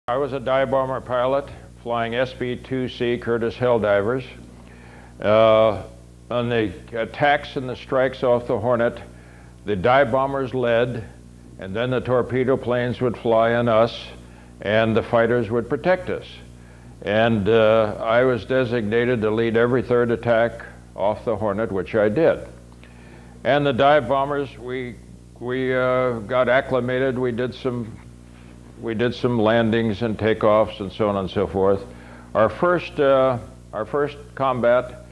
I was a dive bomber pilot flying SB2C Curtiss Helldivers. On the attacks and the strikes off the Hornet, the dive bombers led, and then the torpedo planes would fly on us, and the fighters would protect us. And I was designated to lead every third attack off the Hornet, which I did. And the dive bombers, we got acclimated. We did some landings and takeoffs and so on and so forth. Our first combat,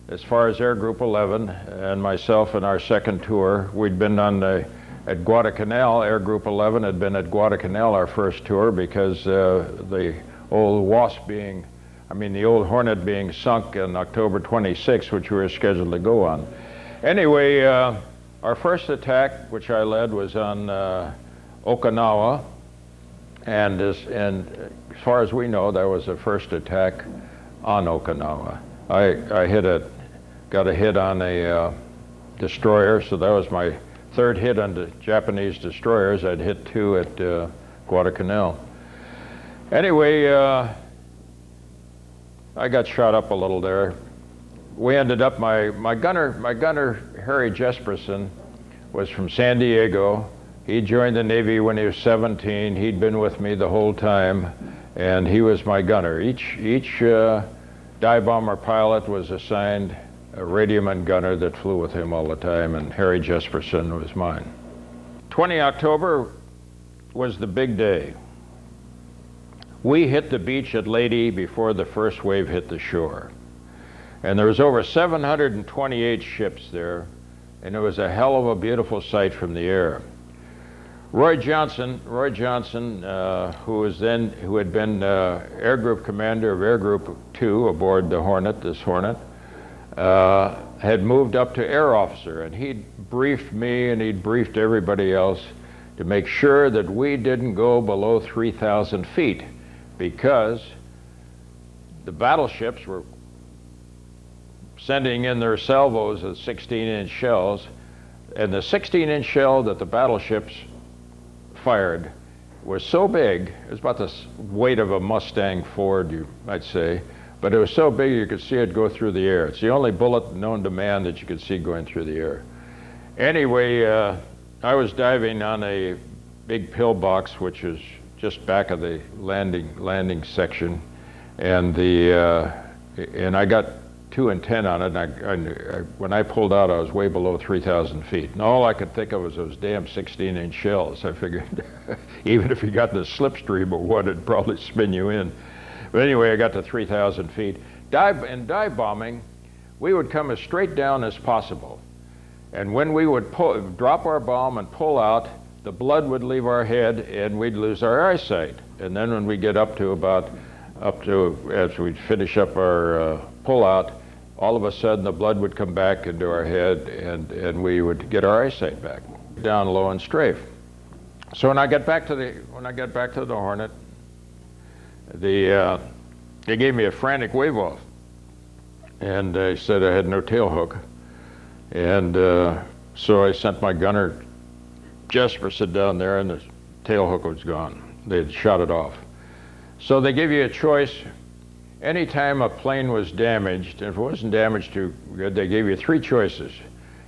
as far as Air Group 11 and myself and our second tour, we'd been at Guadalcanal. Air Group 11 had been at Guadalcanal our first tour because the old the old Hornet being sunk on October 26, which we were scheduled to go on. Anyway, our first attack, which I led, was on Okinawa. And as far as we know, that was the first attack on Okinawa. I got a hit on a destroyer, so that was my third hit on the Japanese destroyers. I'd hit two at Guadalcanal. Anyway, I got shot up a little there. We ended up, my gunner Harry Jesperson was from San Diego. He joined the Navy when he was 17. He'd been with me the whole time, and he was my gunner. Each dive bomber pilot was assigned a radioman gunner that flew with him all the time, and Harry Jesperson was mine. 20 October was the big day. We hit the beach at Leyte before the first wave hit the shore. And there was over 728 ships there, and it was a hell of a beautiful sight from the air. Roy Johnson, who had been Air Group Commander of Air Group 2 aboard the Hornet, this Hornet, had moved up to Air Officer, and he'd briefed me and he'd briefed everybody else to make sure that we didn't go below 3,000 feet because the battleships were sending in their salvos of 16-inch shells, and the 16-inch shell that the battleships fired was so big, it was about the weight of a Mustang Ford, you might say, but it was so big you could see it go through the air. It's the only bullet known to man that you could see going through the air. Anyway, I was diving on a big pillbox, which is just back of the landing section, and I got 2 and 10 on it, and when I pulled out, I was way below 3,000 feet. And all I could think of was those damn 16-inch shells. I figured even if you got in the slipstream of one, it'd probably spin you in. But anyway, I got to 3,000 feet. In dive bombing, we would come as straight down as possible. And when we would drop our bomb and pull out, the blood would leave our head and we'd lose our eyesight. And then when we get up to as we'd finish up our pull-out, all of a sudden the blood would come back into our head and we would get our eyesight back, down low and strafe. So when I got back to the Hornet, they gave me a frantic wave off, and they said I had no tail hook, and so I sent my gunner Jesperson down there, and the tail hook was gone. They had shot it off. So they give you a choice. Anytime a plane was damaged, and if it wasn't damaged too good, they gave you 3 choices.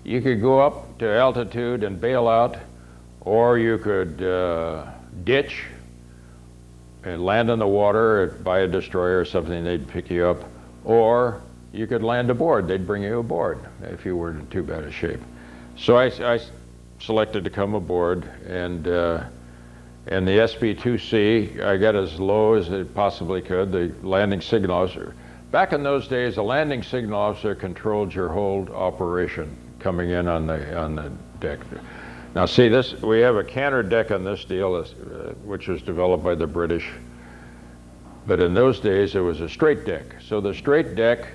You could go up to altitude and bail out, or you could ditch and land in the water by a destroyer or something, they'd pick you up, or you could land aboard, they'd bring you aboard if you were in too bad a shape. So I selected to come aboard, and the SB2C, I got as low as it possibly could, the landing signal officer. Back in those days, the landing signal officer controlled your whole operation coming in on the deck. Now see this, we have a canter deck on this deal, which was developed by the British, but in those days it was a straight deck. So the straight deck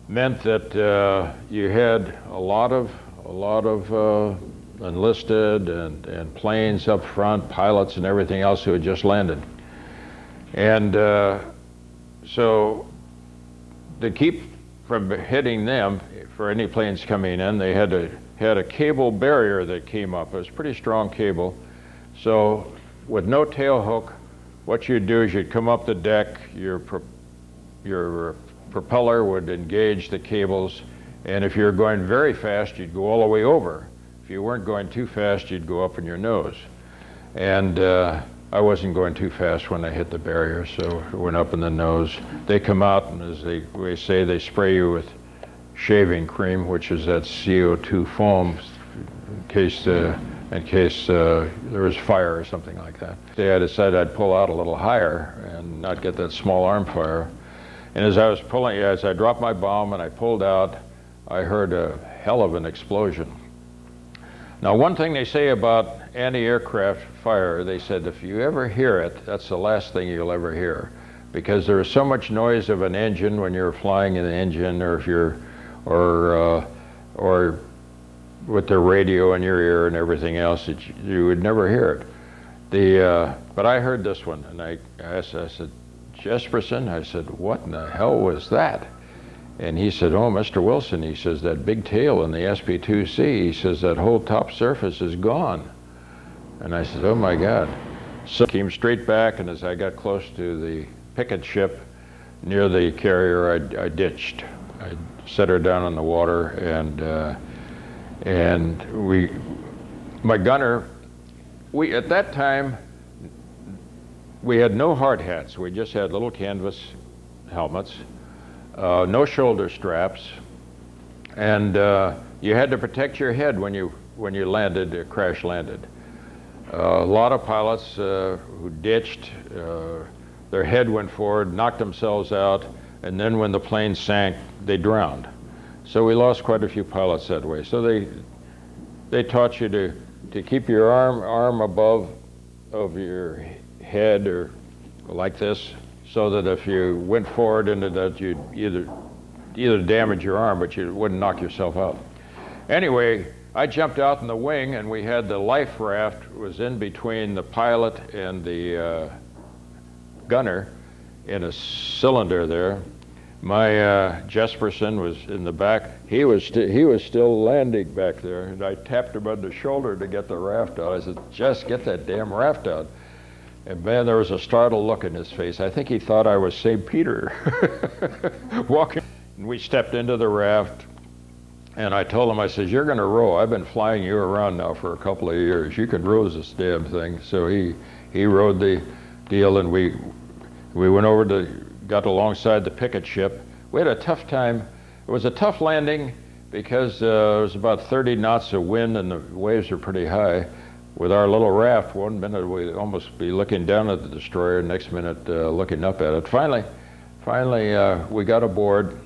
meant that you had a lot of enlisted and planes up front, pilots and everything else who had just landed. And so to keep from hitting them, for any planes coming in, they had a cable barrier that came up. It was a pretty strong cable. So with no tail hook, what you'd do is you'd come up the deck, your propeller would engage the cables, and if you're going very fast, you'd go all the way over. If you weren't going too fast, you'd go up in your nose. And I wasn't going too fast when I hit the barrier, so it went up in the nose. They come out, and as they say, they spray you with shaving cream, which is that CO2 foam, in case there was fire or something like that. I decided I'd pull out a little higher and not get that small arm fire. And as I was pulling, as I dropped my bomb and I pulled out, I heard a hell of an explosion. Now, one thing they say about anti-aircraft fire, they said if you ever hear it, that's the last thing you'll ever hear, because there is so much noise of an engine when you're flying in the engine, or if you're, or with the radio in your ear and everything else, that you would never hear it. But I heard this one, and I said, Jesperson, I said, what in the hell was that? And he said, oh, Mr. Wilson, he says, that big tail in the SB2C, he says, that whole top surface is gone. And I said, oh my God. So I came straight back, and as I got close to the picket ship near the carrier, I ditched. I set her down in the water, and my gunner, at that time, we had no hard hats. We just had little canvas helmets, no shoulder straps, and you had to protect your head when you landed, crash landed. A lot of pilots who ditched, their head went forward, knocked themselves out, and then when the plane sank, they drowned. So we lost quite a few pilots that way. So they taught you to keep your arm above of your head, or like this, so that if you went forward into that, you'd either damage your arm, but you wouldn't knock yourself out. Anyway, I jumped out in the wing, and we had the life raft was in between the pilot and the gunner in a cylinder there. My Jesperson was in the back. He was still landing back there, and I tapped him on the shoulder to get the raft out. I said, Jess, get that damn raft out. And man, there was a startled look in his face. I think he thought I was St. Peter walking. And we stepped into the raft, and I told him, I said, you're going to row. I've been flying you around now for a couple of years. You can row this damn thing. So he rowed the deal, and we went over got alongside the picket ship. We had a tough time. It was a tough landing because there was about 30 knots of wind, and the waves were pretty high. With our little raft, one minute we'd almost be looking down at the destroyer, next minute looking up at it. Finally, we got aboard,